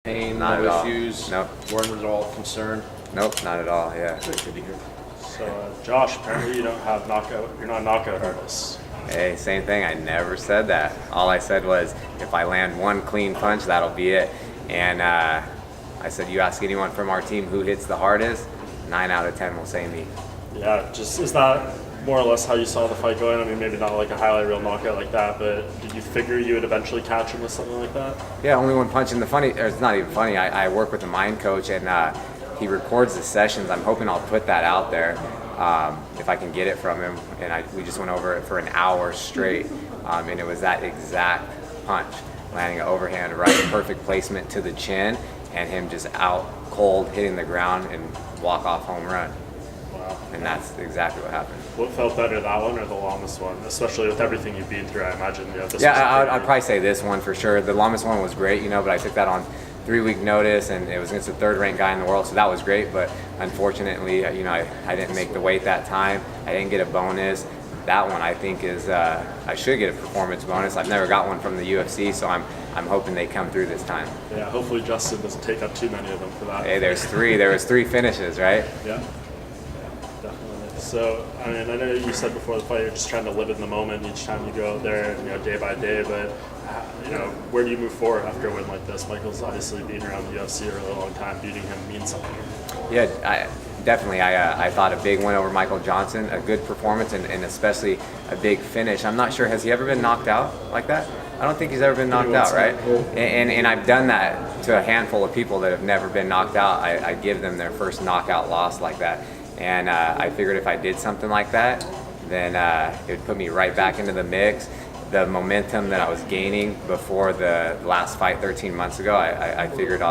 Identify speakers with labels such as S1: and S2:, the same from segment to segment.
S1: Pain,
S2: Not at
S1: no
S2: all.
S1: issues?
S2: Nope.
S1: Weren't at all concerned?
S2: Nope, not at all. Yeah.
S1: Good to hear.
S3: So, Josh, apparently you don't have knockout. You're not a knockout artist.
S2: Hey, same thing. I never said that. All I said was, if I land one clean punch, that'll be it. And I said, you ask anyone from our team who hits the hardest, 9 out of 10 will say me.
S3: Yeah, just is that more or less how you saw the fight going? I mean, maybe not like a highlight reel knockout like that, but did you figure you would eventually catch him with something like that?
S2: Yeah, only one punch. And the funny, or it's not even funny, I work with a mind coach, and he records the sessions. I'm hoping I'll put that out there if I can get it from him. And we just went over it for an hour straight, and it was that exact punch, landing an overhand right, perfect placement to the chin, and him just out cold, hitting the ground, and walk-off home run.
S3: Wow.
S2: And that's exactly what happened.
S3: What felt better, that one or the longest one? Especially with everything you've been through, I imagine. You know, this
S2: Yeah,
S3: was
S2: I'd probably say this one for sure. The longest one was great, but I took that on 3-week notice, and it was against the third-ranked guy in the world, so that was great. But unfortunately, I didn't make the weight that time. I didn't get a bonus. That one I think is I should get a performance bonus. I've never got one from the UFC, so I'm hoping they come through this time.
S3: Yeah, hopefully Justin doesn't take up too many of them for that.
S2: Hey, there was 3 finishes, right?
S3: Yeah, definitely. So, I mean, I know you said before the fight you're just trying to live in the moment each time you go out there, day by day, but where do you move forward after a win like this? Michael's obviously been around the UFC a really long time. Beating him means something.
S2: Yeah, definitely. I thought a big win over Michael Johnson, a good performance, and especially a big finish. I'm not sure, has he ever been knocked out like that? I don't think he's ever been knocked out, right? And I've done that to a handful of people that have never been knocked out. I give them their first knockout loss like that. And I figured if I did something like that, then it would put me right back into the mix. The momentum that I was gaining before the last fight 13 months ago, I figured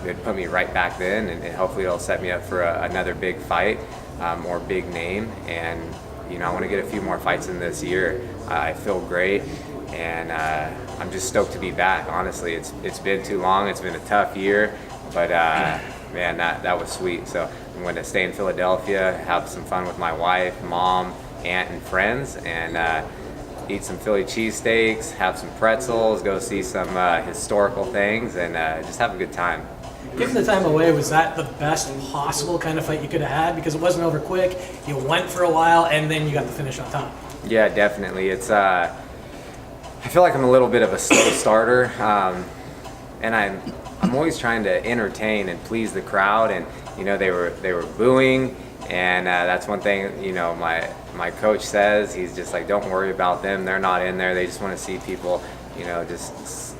S2: it'd put me right back then, and hopefully it'll set me up for another big fight or big name. And I want to get a few more fights in this year. I feel great, and I'm just stoked to be back. Honestly, it's been too long. It's been a tough year, but man, that was sweet. So I'm going to stay in Philadelphia, have some fun with my wife, mom, aunt, and friends, and eat some Philly cheesesteaks, have some pretzels, go see some historical things, and just have a good time.
S4: Given the time away, was that the best possible kind of fight you could have had? Because it wasn't over quick, you went for a while, and then you got the finish on top. Yeah,
S2: definitely. It's I feel like I'm a little bit of a slow starter, and I'm always trying to entertain and please the crowd, and they were booing, and that's one thing my coach says. He's just like, don't worry about them, they're not in there, they just want to see people just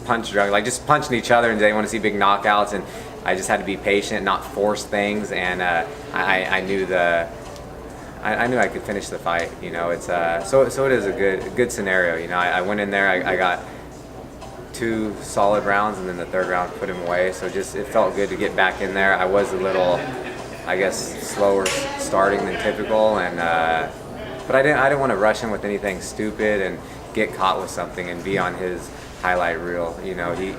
S2: punch drunk, like just punching each other, and they want to see big knockouts. And I just had to be patient, not force things, and I knew I could finish the fight. It's so it is a good scenario. I went in there, I got 2 solid rounds, and then the 3rd round put him away. So just it felt good to get back in there. I was a little, I guess, slower starting than typical, and but I didn't want to rush him with anything stupid and get caught with something and be on his highlight reel.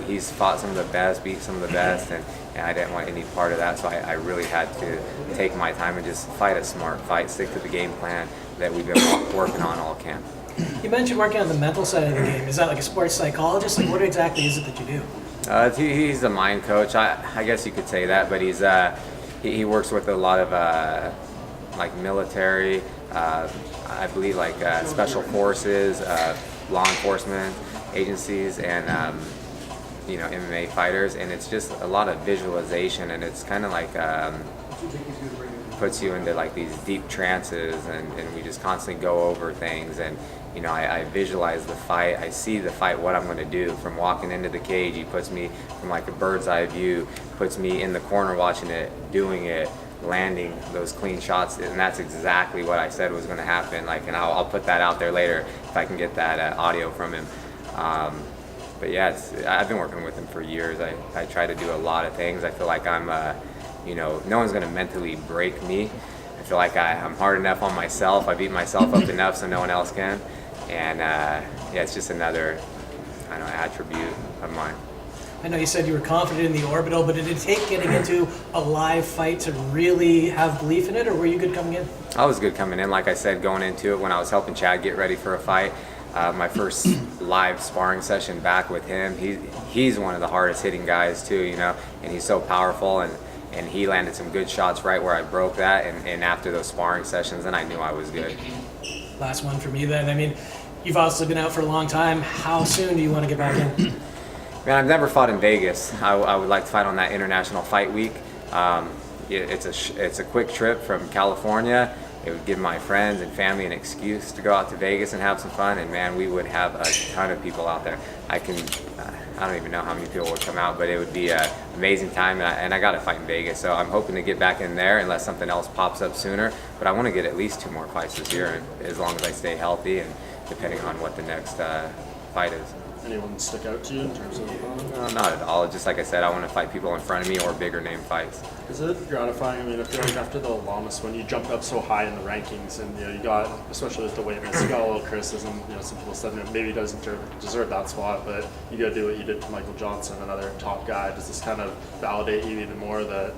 S2: He's fought some of the best, beat some of the best, and I didn't want any part of that. So I really had to take my time and just fight a smart fight, stick to the game plan that we've been working on all camp.
S4: You mentioned working on the mental side of the game. Is that like a sports psychologist? Like, what exactly is it that you do?
S2: He's a mind coach. I guess you could say that, but he works with a lot of like military, I believe like special forces, law enforcement agencies, and MMA fighters, and it's just a lot of visualization, and it's kind of like puts you into like these deep trances, and we just constantly go over things, and I visualize the fight, I see the fight, what I'm going to do from walking into the cage. He puts me from like a bird's eye view, puts me in the corner watching it, doing it, landing those clean shots, and that's exactly what I said was going to happen. Like, and I'll put that out there later if I can get that audio from him. But yeah, I've been working with him for years. I try to do a lot of things. I feel like I'm, no one's going to mentally break me. I feel like I'm hard enough on myself. I beat myself up enough so no one else can. And it's just another, attribute of mine.
S4: I know you said you were confident in the orbital, but did it take getting into a live fight to really have belief in it, or were you good coming in?
S2: I was good coming in. Like I said, going into it when I was helping Chad get ready for a fight, my first live sparring session back with him. He's one of the hardest hitting guys too, you know, and he's so powerful, and he landed some good shots right where I broke that, and after those sparring sessions, then I knew I was good.
S4: Last one for me then. I mean, you've obviously been out for a long time. How soon do you want to get back in?
S2: Man, I've never fought in Vegas. I would like to fight on that International Fight Week. It's a quick trip from California. It would give my friends and family an excuse to go out to Vegas and have some fun, and man, we would have a ton of people out there. I don't even know how many people would come out, but it would be an amazing time, and I got to fight in Vegas, so I'm hoping to get back in there unless something else pops up sooner, but I want to get at least 2 more fights this year, and as long as I stay healthy and depending on what the next fight is.
S3: Anyone stick out to you in terms of
S2: No, not at all. Just like I said, I want to fight people in front of me or bigger name fights.
S3: Is it gratifying? I mean, I feel like after the Lamas, when you jumped up so high in the rankings, and you got, especially with the weight miss, you got a little criticism. Some people said maybe he doesn't deserve that spot, but you got to do what you did to Michael Johnson, another top guy. Does this kind of validate you even more that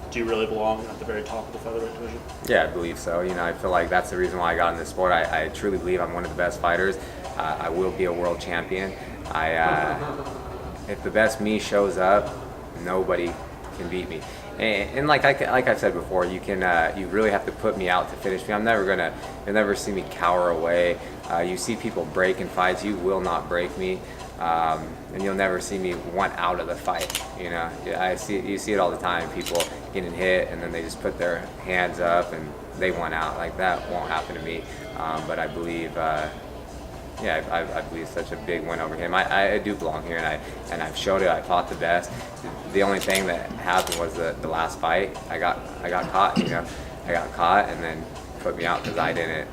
S3: do you really belong at the very top of the featherweight division?
S2: Yeah, I believe so. I feel like that's the reason why I got in this sport. I truly believe I'm one of the best fighters. I will be a world champion. If the best me shows up, nobody can beat me. And like I've said before, you really have to put me out to finish me. You'll never see me cower away. You see people break in fights, you will not break me. And you'll never see me want out of the fight. You see it all the time. People getting hit and then they just put their hands up and they want out. Like that won't happen to me. But I believe. I believe such a big win over him. I do belong here, and I've showed it. I fought the best. The only thing that happened was the last fight. I got caught. I got caught, and then put me out because I didn't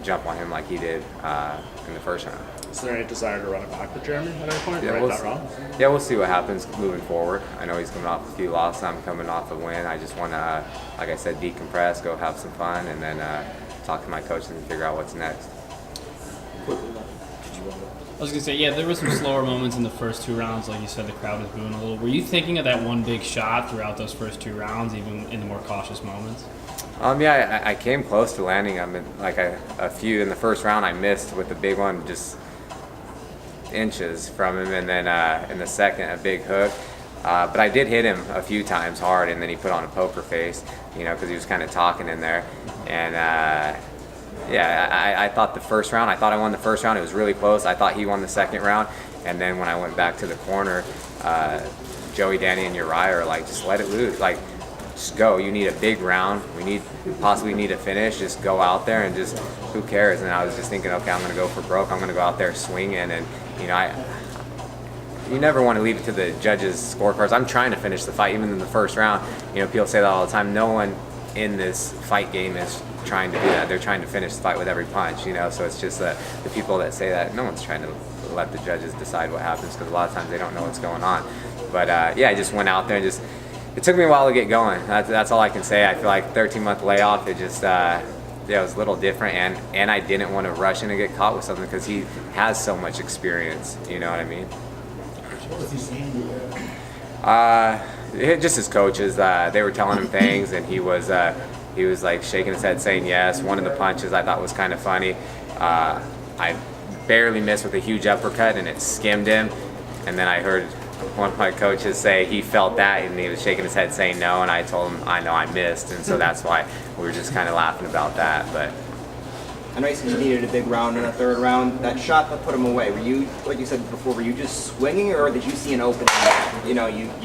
S2: jump on him like he did in the first round.
S3: Is there any desire to run it back with Jeremy at any point?
S2: Yeah,
S3: That wrong?
S2: Yeah, we'll see what happens moving forward. I know he's coming off a few losses. I'm coming off a win. I just want to, like I said, decompress, go have some fun, and then talk to my coaches and figure out what's next.
S1: I was going to say, yeah, there were some slower moments in the first 2 rounds. Like you said, the crowd was booing a little. Were you thinking of that one big shot throughout those first 2 rounds, even in the more cautious moments?
S2: I came close to landing them. A few in the first round I missed with the big one, just inches from him, and then in the second, a big hook. But I did hit him a few times hard, and then he put on a poker face, because he was kind of talking in there. And I thought the first round, I won the first round. It was really close. I thought he won the second round. And then when I went back to the corner, Joey, Danny, and Uriah are like, just let it loose. Like, just go. You need a big round. We possibly need a finish. Just go out there and just, who cares? And I was just thinking, okay, I'm going to go for broke. I'm going to go out there swinging. And, you never want to leave it to the judges' scorecards. I'm trying to finish the fight, even in the first round. People say that all the time. No one in this fight game is trying to do that. They're trying to finish the fight with every punch, so it's just the people that say that. No one's trying to let the judges decide what happens because a lot of times they don't know what's going on. But I just went out there and it took me a while to get going. That's all I can say. I feel like 13-month layoff, it just it was a little different, and I didn't want to rush in and get caught with something because he has so much experience, you know what I mean? Just his coaches, they were telling him things, and he was like shaking his head saying yes. One of the punches I thought was kind of funny. I barely missed with a huge uppercut, and it skimmed him. And then I heard one of my coaches say he felt that, and he was shaking his head saying no, and I told him I know I missed, and so that's why we were just kind of laughing about that. But
S5: I know you said you needed a big round in the third round. That shot that put him away, were you, like you said before, were you just swinging, or did you see an opening? You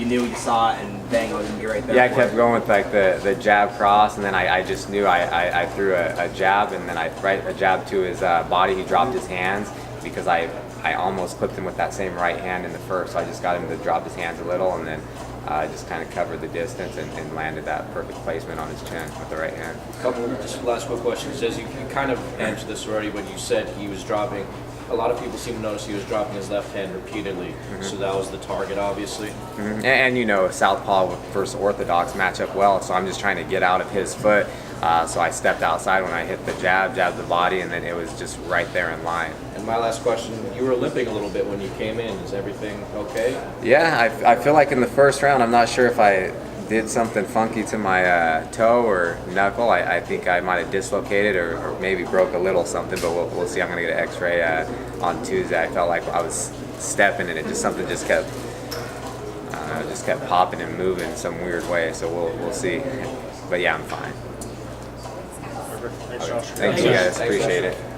S5: knew you saw it, and bang, it was going to be right there.
S2: Yeah, I kept going with like the jab cross, and then I just knew I threw a jab, and then a jab to his body. He dropped his hands because I almost clipped him with that same right hand in the first, so I just got him to drop his hands a little, and then just kind of covered the distance and landed that perfect placement on his chin with the right hand.
S6: Couple just last quick questions. As you kind of answered this already when you said he was dropping, a lot of people seem to notice he was dropping his left hand repeatedly, so that was the target, obviously.
S2: And Southpaw versus Orthodox match up well, so I'm just trying to get out of his foot. So I stepped outside when I hit the jabbed the body, and then it was just right there in line.
S6: And my last question, you were limping a little bit when you came in. Is everything okay?
S2: Yeah, I feel like in the first round, I'm not sure if I did something funky to my toe or knuckle. I think I might have dislocated or maybe broke a little something, but we'll see. I'm going to get an x-ray on Tuesday. I felt like I was stepping and something just kept, I don't know, just kept popping and moving in some weird way. So we'll see. But yeah, I'm fine.
S3: Thanks, Josh.
S2: Thank you guys. Appreciate it.